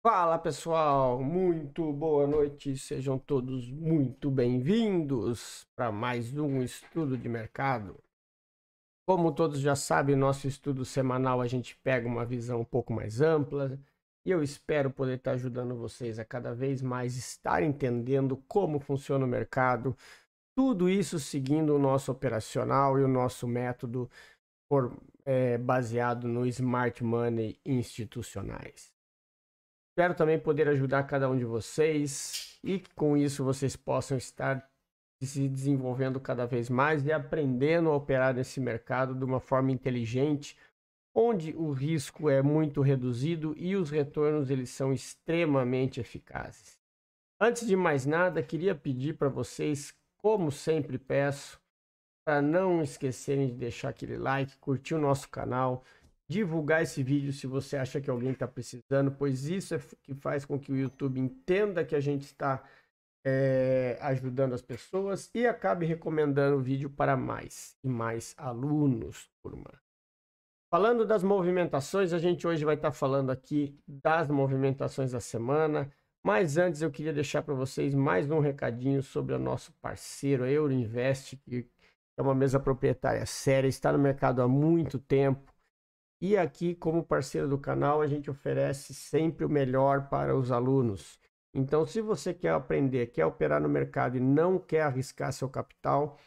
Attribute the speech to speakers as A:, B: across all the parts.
A: Fala pessoal, muito boa noite, sejam todos muito bem-vindos para mais um estudo de mercado. Como todos já sabem, nosso estudo semanal a gente pega uma visão um pouco mais ampla e eu espero poder estar ajudando vocês a cada vez mais estar entendendo como funciona o mercado, tudo isso seguindo o nosso operacional e o nosso método baseado no Smart Money institucionais. Espero também poder ajudar cada um de vocês e com isso vocês possam estar se desenvolvendo cada vez mais e aprendendo a operar nesse mercado de uma forma inteligente, onde o risco é muito reduzido e os retornos eles são extremamente eficazes. Antes de mais nada, queria pedir para vocês, como sempre peço, para não esquecerem de deixar aquele like, curtir o nosso canal, divulgar esse vídeo se você acha que alguém está precisando, pois isso é que faz com que o YouTube entenda que a gente está ajudando as pessoas e acabe recomendando o vídeo para mais e mais alunos, turma. Falando das movimentações, a gente hoje vai estar falando aqui das movimentações da semana, mas antes eu queria deixar para vocês mais um recadinho sobre o nosso parceiro, a Euroinvest, que é uma mesa proprietária séria, está no mercado há muito tempo. E aqui, como parceiro do canal, a gente oferece sempre o melhor para os alunos. Então, se você quer aprender, quer operar no mercado e não quer arriscar seu capital,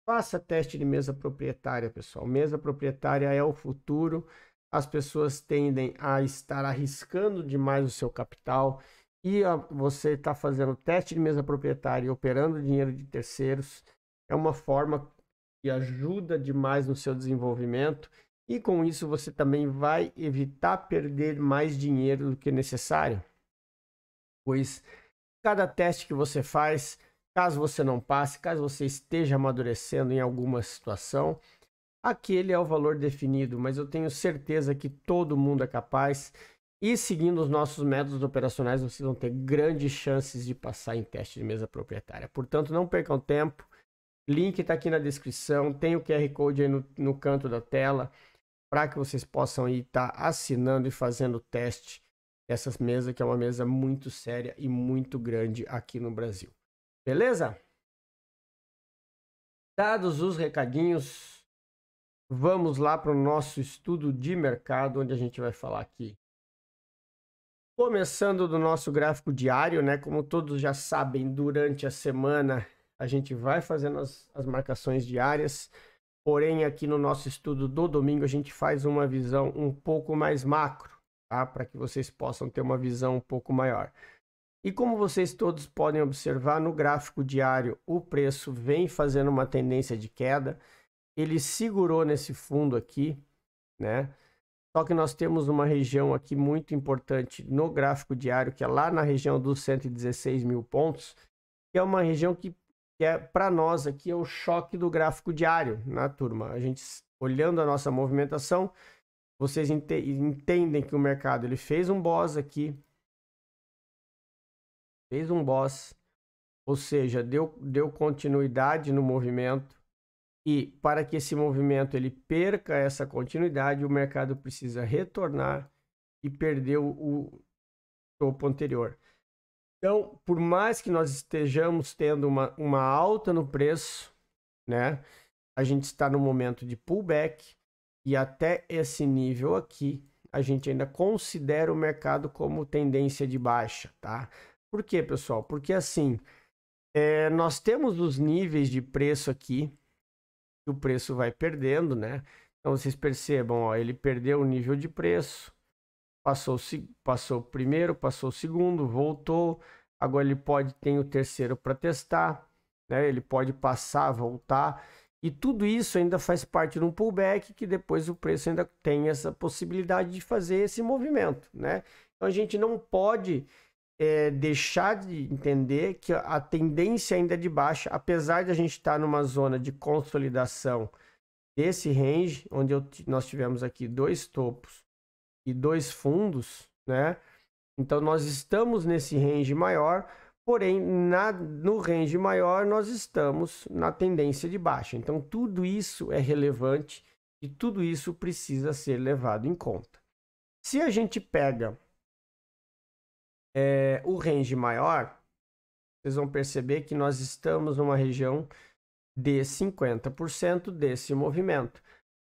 A: faça teste de mesa proprietária, pessoal. Mesa proprietária é o futuro. As pessoas tendem a estar arriscando demais o seu capital e você está fazendo teste de mesa proprietária e operando dinheiro de terceiros. É uma forma que ajuda demais no seu desenvolvimento. E com isso você também vai evitar perder mais dinheiro do que necessário. Pois cada teste que você faz, caso você não passe, caso você esteja amadurecendo em alguma situação, aquele é o valor definido, mas eu tenho certeza que todo mundo é capaz e seguindo os nossos métodos operacionais, vocês vão ter grandes chances de passar em teste de mesa proprietária. Portanto, não percam tempo, link está aqui na descrição, tem o QR Code aí no canto da tela, para que vocês possam estar assinando e fazendo o teste dessas mesas, que é uma mesa muito séria e muito grande aqui no Brasil. Beleza? Dados os recadinhos, vamos lá para o nosso estudo de mercado, onde a gente vai falar aqui. Começando do nosso gráfico diário, né? Como todos já sabem, durante a semana a gente vai fazendo as marcações diárias. Porém, aqui no nosso estudo do domingo, a gente faz uma visão um pouco mais macro, tá? Para que vocês possam ter uma visão um pouco maior. E como vocês todos podem observar no gráfico diário, o preço vem fazendo uma tendência de queda. Ele segurou nesse fundo aqui, né? Só que nós temos uma região aqui muito importante no gráfico diário, que é lá na região dos 116 mil pontos, que é uma região que para nós aqui é o choque do gráfico diário, né, turma? A gente, olhando a nossa movimentação, vocês entendem que o mercado ele fez um boss aqui, ou seja, deu continuidade no movimento, e para que esse movimento ele perca essa continuidade, o mercado precisa retornar e perder o topo anterior. Então, por mais que nós estejamos tendo uma alta no preço, né? A gente está no momento de pullback e até esse nível aqui, a gente ainda considera o mercado como tendência de baixa, tá? Por quê, pessoal? Porque assim, nós temos os níveis de preço aqui, que o preço vai perdendo, né? Então, vocês percebam, ó, ele perdeu o nível de preço, passou o primeiro, passou o segundo, voltou. Agora ele tem o terceiro para testar, né? Ele pode passar, voltar. E tudo isso ainda faz parte de um pullback que depois o preço ainda tem essa possibilidade de fazer esse movimento, né? Então a gente não pode deixar de entender que a tendência ainda é de baixa, apesar de a gente estar numa zona de consolidação desse range, onde nós tivemos aqui dois topos e dois fundos, né? Então nós estamos nesse range maior, porém no range maior nós estamos na tendência de baixa. Então tudo isso é relevante e tudo isso precisa ser levado em conta. Se a gente pega o range maior, vocês vão perceber que nós estamos numa região de 50% desse movimento.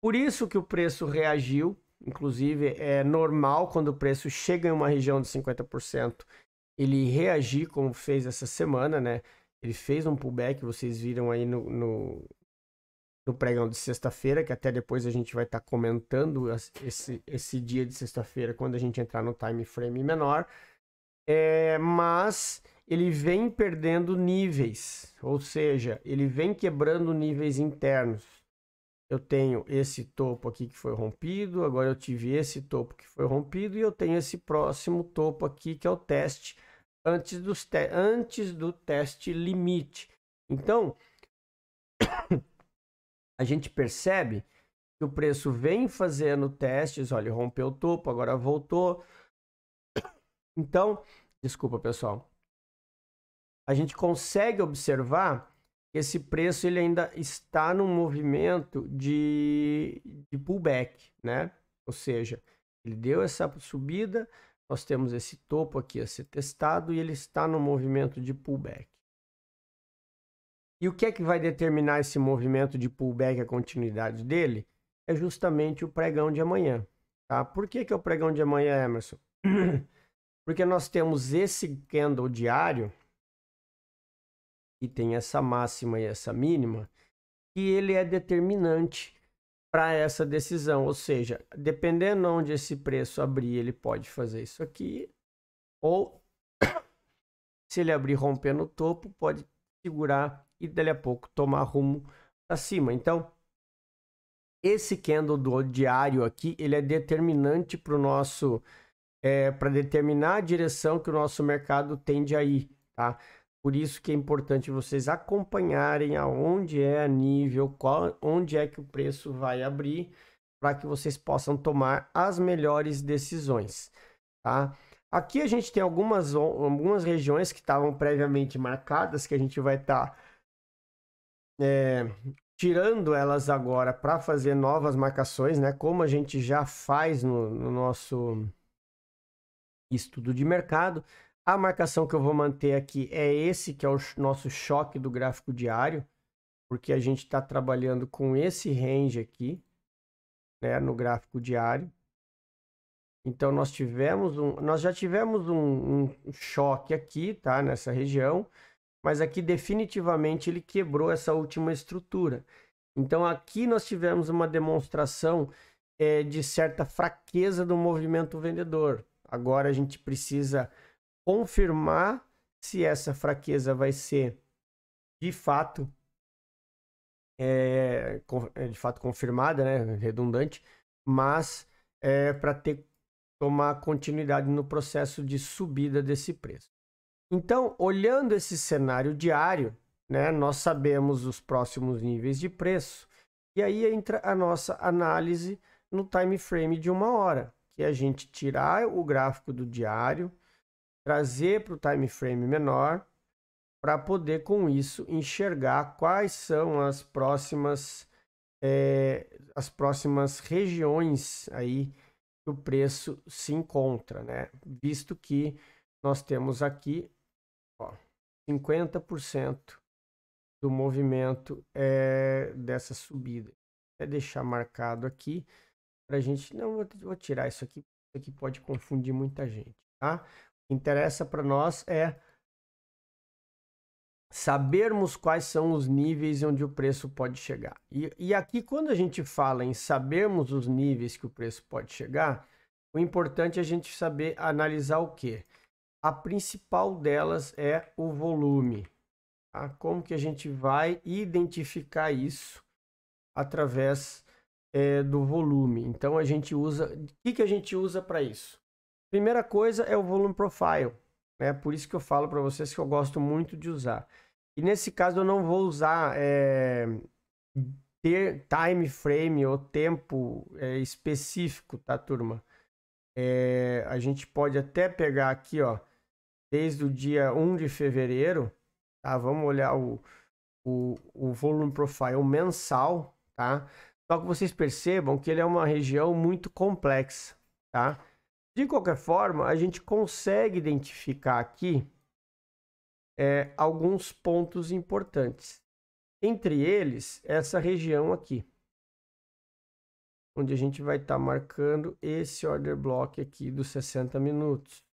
A: Por isso que o preço reagiu, inclusive é normal quando o preço chega em uma região de 50%, ele reagir como fez essa semana, né? Ele fez um pullback, vocês viram aí no pregão de sexta-feira, que até depois a gente vai estar comentando esse dia de sexta-feira, quando a gente entrar no time frame menor. Mas ele vem perdendo níveis, ou seja, ele vem quebrando níveis internos. Eu tenho esse topo aqui que foi rompido, agora eu tive esse topo que foi rompido e eu tenho esse próximo topo aqui que é o teste antes do teste limite. Então, a gente percebe que o preço vem fazendo testes, olha, rompeu o topo, agora voltou. Então, desculpa pessoal, a gente consegue observar que esse preço ele ainda está num movimento de pullback, né? Ou seja, ele deu essa subida, nós temos esse topo aqui a ser testado e ele está no movimento de pullback. E o que é que vai determinar esse movimento de pullback, a continuidade dele? É justamente o pregão de amanhã, tá? Por que é o pregão de amanhã, Emerson? Porque nós temos esse candle diário, e tem essa máxima e essa mínima, que ele é determinante para essa decisão. Ou seja, dependendo onde esse preço abrir, ele pode fazer isso aqui, ou se ele abrir rompendo o topo, pode segurar e dali a pouco tomar rumo para cima. Então, esse candle do diário aqui, ele é determinante para o nosso, para determinar a direção que o nosso mercado tende a ir, tá? Por isso que é importante vocês acompanharem aonde é a nível, onde é que o preço vai abrir, para que vocês possam tomar as melhores decisões, tá? Aqui a gente tem algumas regiões que estavam previamente marcadas, que a gente vai estar tirando elas agora para fazer novas marcações, né? Como a gente já faz no nosso estudo de mercado. A marcação que eu vou manter aqui é esse, que é o nosso choque do gráfico diário, porque a gente está trabalhando com esse range aqui, né, no gráfico diário. Então nós já tivemos um choque aqui, tá, nessa região, mas aqui definitivamente ele quebrou essa última estrutura. Então aqui nós tivemos uma demonstração de certa fraqueza do movimento vendedor. Agora a gente precisa confirmar se essa fraqueza vai ser de fato confirmada, né, redundante, mas para tomar continuidade no processo de subida desse preço. Então, olhando esse cenário diário, né, nós sabemos os próximos níveis de preço, e aí entra a nossa análise no time frame de 1 hora, que é a gente tirar o gráfico do diário, trazer para o time frame menor, para poder com isso enxergar quais são as próximas regiões aí que o preço se encontra, né? Visto que nós temos aqui 50% do movimento dessa subida. Vou deixar marcado aqui para a gente. Não, vou tirar isso aqui pode confundir muita gente, tá? O que interessa para nós é sabermos quais são os níveis onde o preço pode chegar. E aqui, quando a gente fala em sabermos os níveis que o preço pode chegar, o importante é a gente saber analisar o quê? A principal delas é o volume. Tá? Como que a gente vai identificar isso através do volume? Então a gente usa, o que a gente usa para isso? Primeira coisa é o volume profile, né? Por isso que eu falo para vocês que eu gosto muito de usar. E nesse caso eu não vou usar ter time frame ou tempo específico, tá, turma? A gente pode até pegar aqui, ó, desde o dia 1 de fevereiro, tá? Vamos olhar o volume profile mensal, tá? Só que vocês percebam que ele é uma região muito complexa, tá? De qualquer forma, a gente consegue identificar aqui alguns pontos importantes. Entre eles, essa região aqui, onde a gente vai estar marcando esse order block aqui dos 60 minutos,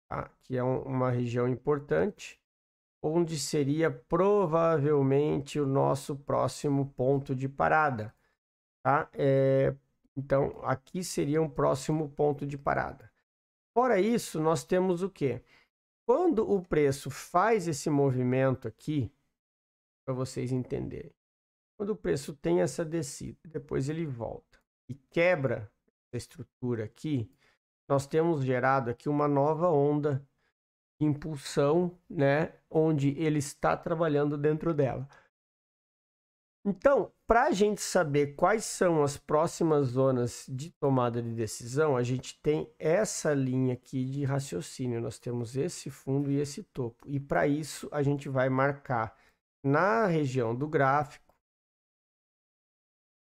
A: tá? Que é uma região importante, onde seria provavelmente o nosso próximo ponto de parada, tá? Então, aqui seria um próximo ponto de parada. Fora isso, nós temos o quê? Quando o preço faz esse movimento aqui, para vocês entenderem, quando o preço tem essa descida, depois ele volta e quebra essa estrutura aqui, nós temos gerado aqui uma nova onda de impulsão, né? Onde ele está trabalhando dentro dela. Então, para a gente saber quais são as próximas zonas de tomada de decisão, a gente tem essa linha aqui de raciocínio. Nós temos esse fundo e esse topo. E para isso, a gente vai marcar na região do gráfico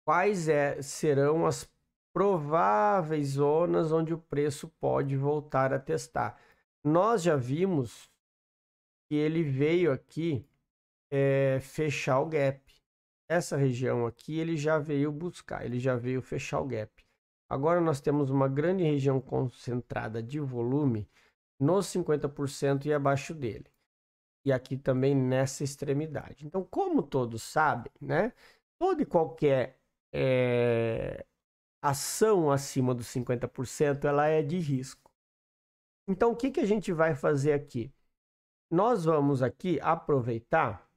A: quais serão as prováveis zonas onde o preço pode voltar a testar. Nós já vimos que ele veio aqui fechar o gap. Essa região aqui ele já veio buscar, ele já veio fechar o gap. Agora nós temos uma grande região concentrada de volume nos 50% e abaixo dele. E aqui também nessa extremidade. Então, como todos sabem, né? Toda e qualquer ação acima dos 50%, ela é de risco. Então, o que a gente vai fazer aqui? Nós vamos aqui aproveitar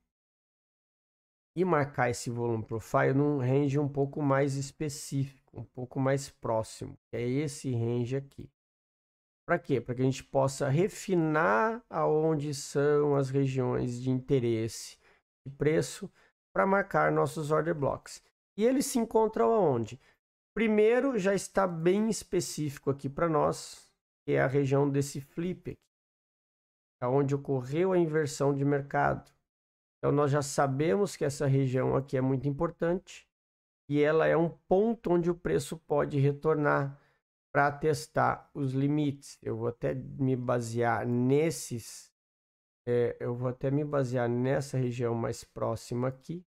A: e marcar esse volume profile num range um pouco mais específico, um pouco mais próximo, que é esse range aqui. Para quê? Para que a gente possa refinar aonde são as regiões de interesse de preço para marcar nossos order blocks. E ele se encontra aonde? Primeiro, já está bem específico aqui para nós, que é a região desse flip aqui, onde ocorreu a inversão de mercado. Então, nós já sabemos que essa região aqui é muito importante e ela é um ponto onde o preço pode retornar para testar os limites. Eu vou até me basear nessa região mais próxima aqui,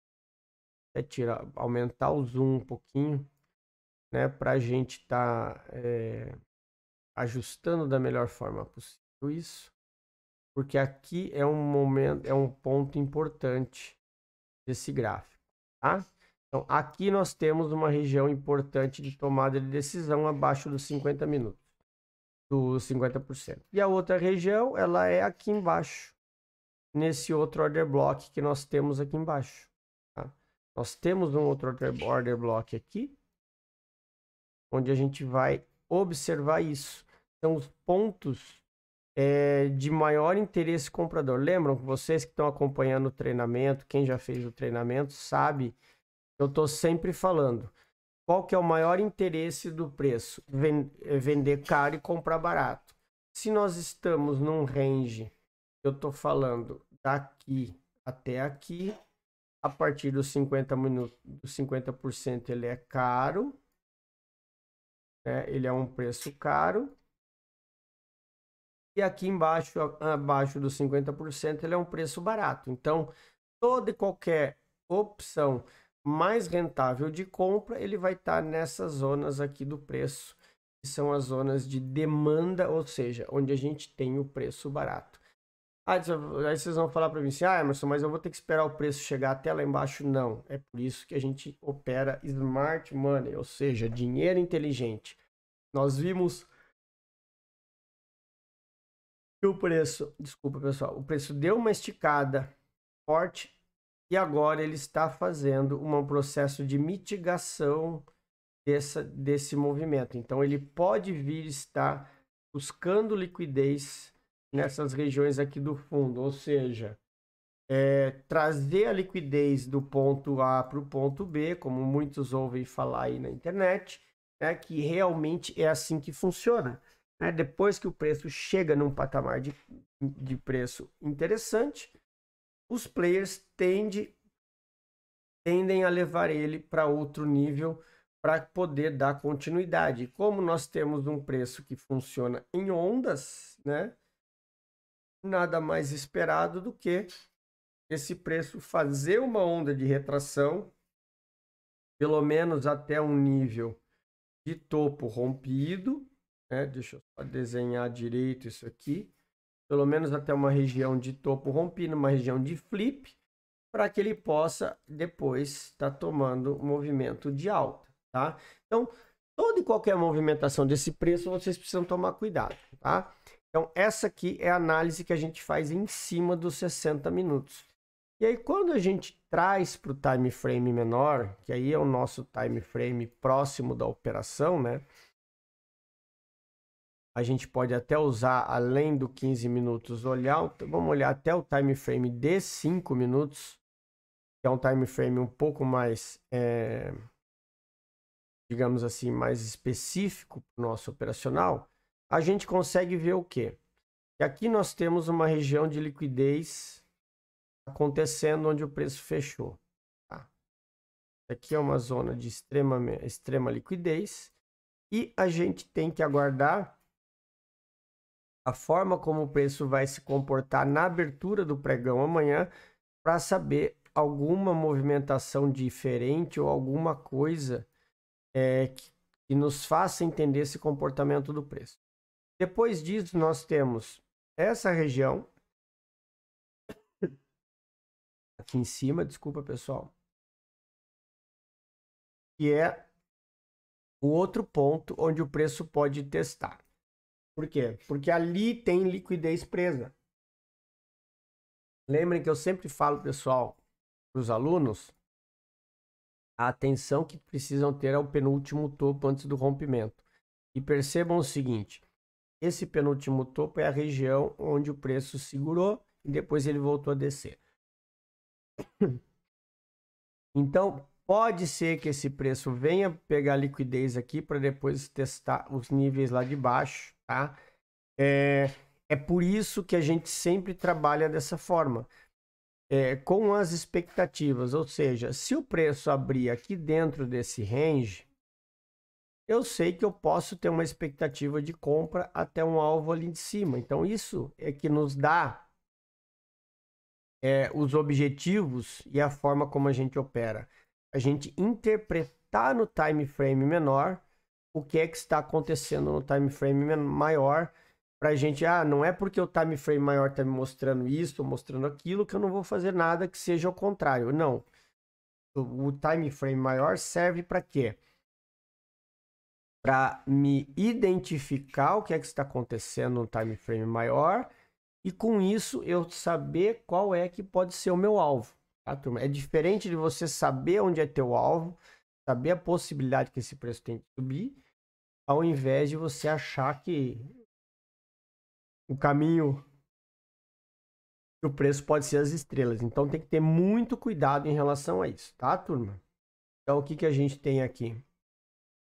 A: aumentar o zoom um pouquinho, né, para a gente estar ajustando da melhor forma possível isso. Porque aqui é um ponto importante desse gráfico, tá? Então, aqui nós temos uma região importante de tomada de decisão abaixo dos 50 minutos, dos 50%. E a outra região, ela é aqui embaixo, nesse outro order block que nós temos aqui embaixo, tá? Nós temos um outro order block aqui, onde a gente vai observar isso. São os pontos de maior interesse comprador. Lembram que vocês que estão acompanhando o treinamento, quem já fez o treinamento, sabe, eu estou sempre falando, qual que é o maior interesse do preço? Vender caro e comprar barato. Se nós estamos num range, eu estou falando daqui até aqui, a partir dos 50 minutos, dos 50% ele é caro, né? Ele é um preço caro. E aqui embaixo, abaixo dos 50%, ele é um preço barato. Então, toda e qualquer opção mais rentável de compra, ele vai estar nessas zonas aqui do preço, que são as zonas de demanda, ou seja, onde a gente tem o preço barato. Aí vocês vão falar para mim assim, Emerson, mas eu vou ter que esperar o preço chegar até lá embaixo? Não, é por isso que a gente opera Smart Money, ou seja, dinheiro inteligente. Nós vimos o preço, desculpa pessoal, o preço deu uma esticada forte e agora ele está fazendo um processo de mitigação desse movimento. Então ele pode vir estar buscando liquidez nessas regiões aqui do fundo, ou seja, trazer a liquidez do ponto A para o ponto B, como muitos ouvem falar aí na internet, né, que realmente é assim que funciona. Depois que o preço chega num patamar de preço interessante, os players tendem a levar ele para outro nível para poder dar continuidade. Como nós temos um preço que funciona em ondas, né? Nada mais esperado do que esse preço fazer uma onda de retração, pelo menos até um nível de topo rompido, né? Deixa eu só desenhar direito isso aqui. Pelo menos até uma região de topo rompido, uma região de flip, para que ele possa depois estar tomando movimento de alta, tá? Então, toda e qualquer movimentação desse preço, vocês precisam tomar cuidado, tá? Então, essa aqui é a análise que a gente faz em cima dos 60 minutos. E aí, quando a gente traz para o time frame menor, que aí é o nosso time frame próximo da operação, né? A gente pode até usar, além do 15 minutos, vamos olhar até o time frame de 5 minutos, que é um time frame um pouco mais, digamos assim, mais específico para o nosso operacional. A gente consegue ver o quê? Que aqui nós temos uma região de liquidez acontecendo onde o preço fechou. Tá? Aqui é uma zona de extrema liquidez e a gente tem que aguardar a forma como o preço vai se comportar na abertura do pregão amanhã para saber alguma movimentação diferente ou alguma coisa que nos faça entender esse comportamento do preço. Depois disso, nós temos essa região aqui em cima, desculpa pessoal, que é o outro ponto onde o preço pode testar. Por quê? Porque ali tem liquidez presa. Lembrem que eu sempre falo, pessoal, para os alunos, a atenção que precisam ter ao penúltimo topo antes do rompimento. E percebam o seguinte, esse penúltimo topo é a região onde o preço segurou e depois ele voltou a descer. Então, pode ser que esse preço venha pegar liquidez aqui para depois testar os níveis lá de baixo, tá? É por isso que a gente sempre trabalha dessa forma, com as expectativas, ou seja, se o preço abrir aqui dentro desse range, eu sei que eu posso ter uma expectativa de compra até um alvo ali de cima. Então, isso é que nos dá os objetivos e a forma como a gente opera. A gente interpretar no time frame menor o que é que está acontecendo no time frame maior, para a gente, não é porque o time frame maior está me mostrando isso ou mostrando aquilo que eu não vou fazer nada que seja o contrário. Não. O time frame maior serve para quê? Para me identificar o que é que está acontecendo no time frame maior e com isso eu saber qual é que pode ser o meu alvo, tá, turma? É diferente de você saber onde é teu alvo, saber a possibilidade que esse preço tem de subir, ao invés de você achar que o caminho, o preço pode ser as estrelas. Então tem que ter muito cuidado em relação a isso, tá, turma? Então o que a gente tem aqui?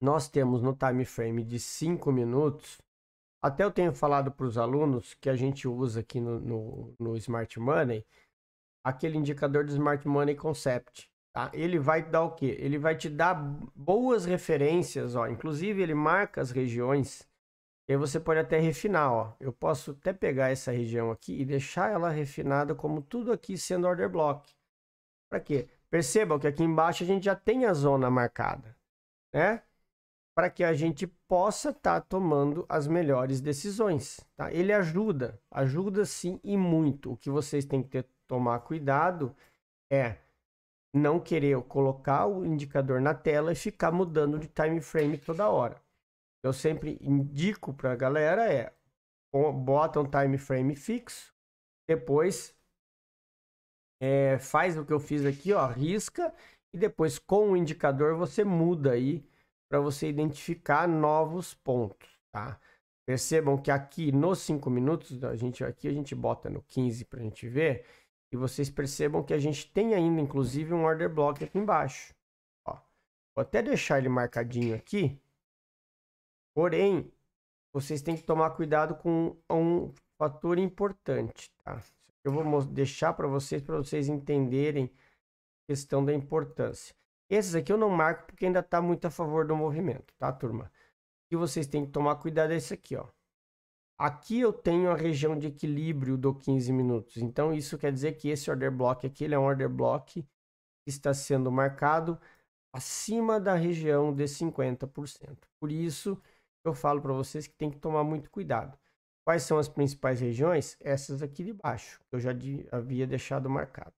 A: Nós temos no time frame de 5 minutos, até eu tenho falado para os alunos que a gente usa aqui no Smart Money, aquele indicador do Smart Money Concept, tá? Ele vai dar o quê? Ele vai te dar boas referências, ó. Inclusive ele marca as regiões, e aí você pode até refinar, ó. Eu posso até pegar essa região aqui e deixar ela refinada como tudo aqui sendo order block. Para quê? Percebam que aqui embaixo a gente já tem a zona marcada, né? Para que a gente possa estar tomando as melhores decisões, tá? Ele ajuda sim e muito. O que vocês têm que tomar cuidado é não querer colocar o indicador na tela e ficar mudando de time frame toda hora. Eu sempre indico para a galera bota um time frame fixo, depois faz o que eu fiz aqui, ó, risca e depois com o indicador você muda aí para você identificar novos pontos, tá? Percebam que aqui nos 5 minutos, a gente bota no 15 para a gente ver, e vocês percebam que a gente tem ainda, inclusive, um order block aqui embaixo. Ó, vou até deixar ele marcadinho aqui, porém, vocês têm que tomar cuidado com um fator importante, tá? Eu vou deixar para vocês entenderem a questão da importância. Esses aqui eu não marco porque ainda está muito a favor do movimento, tá, turma? E vocês têm que tomar cuidado é esse aqui, ó. Aqui eu tenho a região de equilíbrio do 15 minutos. Então, isso quer dizer que esse order block aqui, ele é um order block que está sendo marcado acima da região de 50%. Por isso, eu falo para vocês que tem que tomar muito cuidado. Quais são as principais regiões? Essas aqui de baixo, que eu já havia deixado marcado,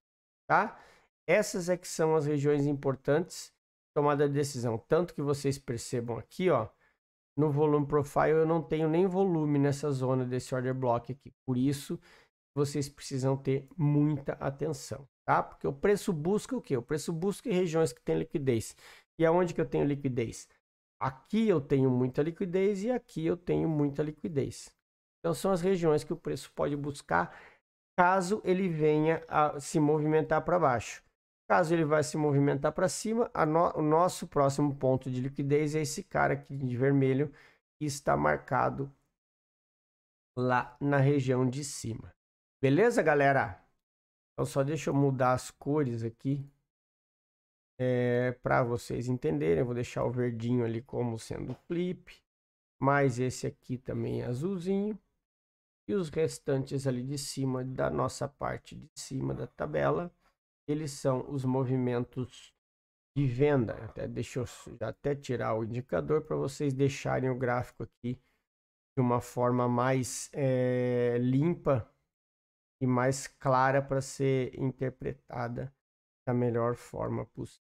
A: tá? Essas é que são as regiões importantes de tomada de decisão. Tanto que vocês percebam aqui, ó, no volume profile eu não tenho nem volume nessa zona desse order block aqui. Por isso, vocês precisam ter muita atenção, tá? Porque o preço busca o quê? O preço busca regiões que têm liquidez. E aonde que eu tenho liquidez? Aqui eu tenho muita liquidez e aqui eu tenho muita liquidez. Então, são as regiões que o preço pode buscar caso ele venha a se movimentar para baixo. Caso ele vá se movimentar para cima, o nosso próximo ponto de liquidez é esse cara aqui de vermelho, que está marcado lá na região de cima. Beleza, galera? Então, só deixa eu mudar as cores aqui para vocês entenderem. Eu vou deixar o verdinho ali como sendo flip, mas esse aqui também é azulzinho. E os restantes ali de cima, da nossa parte de cima da tabela, eles são os movimentos de venda. Deixa eu já até tirar o indicador para vocês deixarem o gráfico aqui de uma forma mais limpa e mais clara para ser interpretada da melhor forma possível.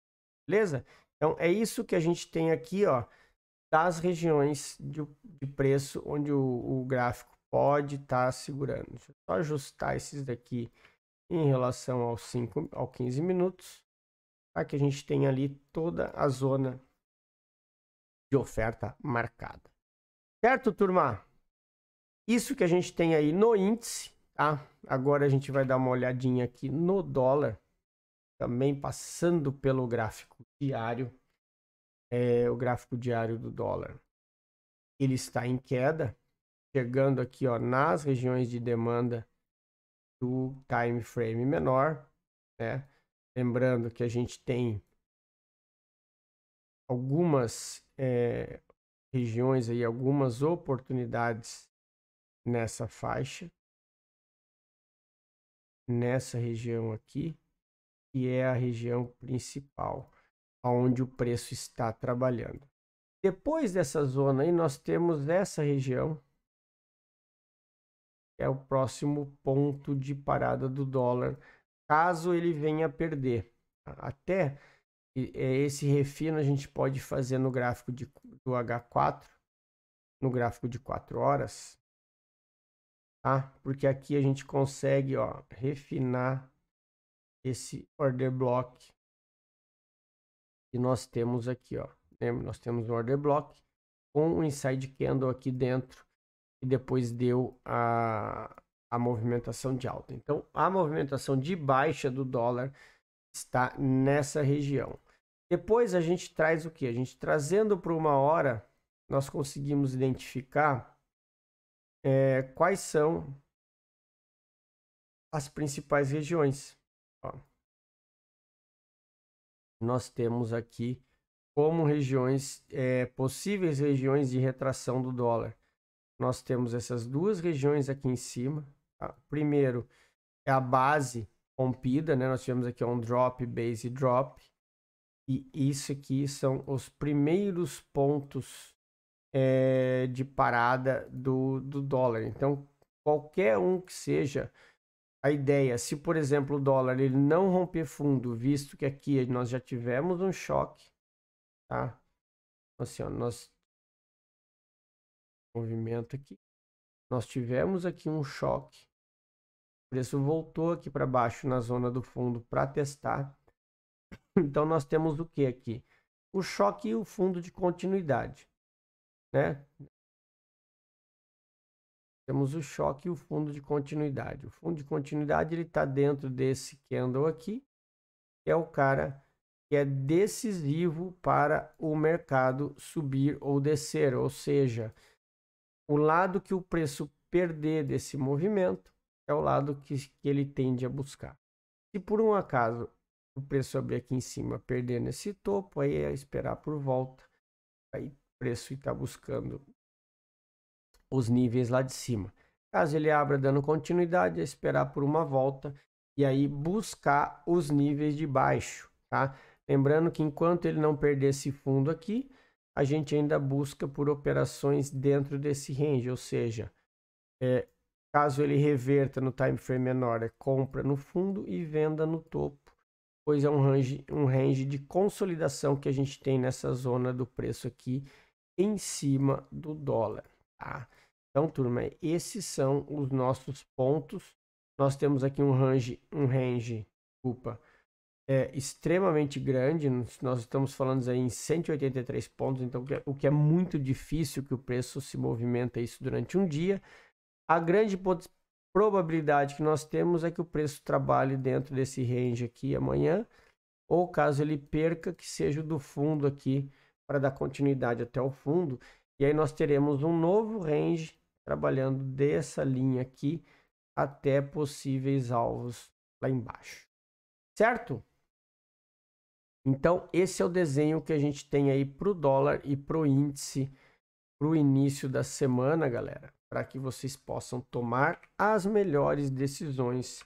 A: Beleza? Então, é isso que a gente tem aqui, ó, das regiões de preço onde o gráfico pode estar segurando. Deixa eu só ajustar esses daqui em relação ao 15 minutos, para que a gente tenha ali toda a zona de oferta marcada. Certo, turma? Isso que a gente tem aí no índice, tá? Agora a gente vai dar uma olhadinha aqui no dólar, também passando pelo gráfico diário. O gráfico diário do dólar, ele está em queda, chegando aqui, ó, nas regiões de demanda do time frame menor, né? Lembrando que a gente tem algumas regiões aí, algumas oportunidades nessa faixa, nessa região aqui, que é a região principal, onde o preço está trabalhando. Depois dessa zona aí, nós temos essa região, que é o próximo ponto de parada do dólar, caso ele venha a perder. Até esse refino a gente pode fazer no gráfico do H4, no gráfico de 4 horas, tá? Porque aqui a gente consegue, ó, refinar esse order block que nós temos aqui, ó. Lembra? Nós temos um order block com um inside candle aqui dentro e depois deu a movimentação de alta. Então, a movimentação de baixa do dólar está nessa região. Depois a gente traz o que? A gente trazendo para 1 hora, nós conseguimos identificar quais são as principais regiões. Ó. Nós temos aqui como regiões, possíveis regiões de retração do dólar. Nós temos essas duas regiões aqui em cima. Tá? Primeiro é a base rompida, né? Nós tivemos aqui um drop, base drop. E isso aqui são os primeiros pontos de parada do dólar. Então, qualquer um que seja a ideia, se por exemplo o dólar ele não romper fundo, visto que aqui nós já tivemos um choque, tá? Assim, ó, movimento aqui, nós tivemos aqui um choque, o preço voltou aqui para baixo na zona do fundo para testar. Então nós temos o que aqui? O choque e o fundo de continuidade, né? Temos o choque e o fundo de continuidade. O fundo de continuidade ele está dentro desse candle aqui, que é o cara que é decisivo para o mercado subir ou descer, ou seja, o lado que o preço perder desse movimento é o lado que ele tende a buscar. Se por um acaso o preço abrir aqui em cima, perdendo esse topo, aí é esperar por volta. Aí o preço está buscando os níveis lá de cima. Caso ele abra dando continuidade, é esperar por uma volta e aí buscar os níveis de baixo, tá? Lembrando que enquanto ele não perder esse fundo aqui, a gente ainda busca por operações dentro desse range, ou seja, caso ele reverta no time frame menor, é compra no fundo e venda no topo, pois é um range de consolidação que a gente tem nessa zona do preço aqui em cima do dólar, tá? Então, turma, esses são os nossos pontos. Nós temos aqui um range, desculpa, extremamente grande. Nós estamos falando aí em 183 pontos, então o que é muito difícil que o preço se movimenta isso durante um dia. A grande probabilidade que nós temos é que o preço trabalhe dentro desse range aqui amanhã, ou caso ele perca, que seja do fundo aqui para dar continuidade até o fundo. E aí nós teremos um novo range trabalhando dessa linha aqui até possíveis alvos lá embaixo. Certo? Então, esse é o desenho que a gente tem aí para o dólar e para o índice para o início da semana, galera, para que vocês possam tomar as melhores decisões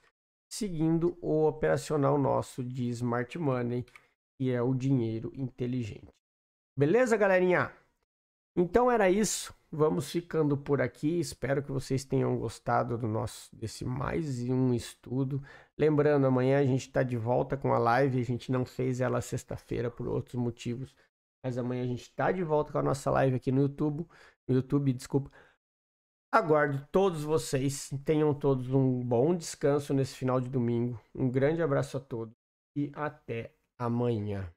A: seguindo o operacional nosso de Smart Money, que é o dinheiro inteligente. Beleza, galerinha? Então era isso. Vamos ficando por aqui. Espero que vocês tenham gostado desse mais um estudo. Lembrando, amanhã a gente está de volta com a live. A gente não fez ela sexta-feira por outros motivos, mas amanhã a gente está de volta com a nossa live aqui no YouTube, desculpa. Aguardo todos vocês. Tenham todos um bom descanso nesse final de domingo. Um grande abraço a todos e até amanhã.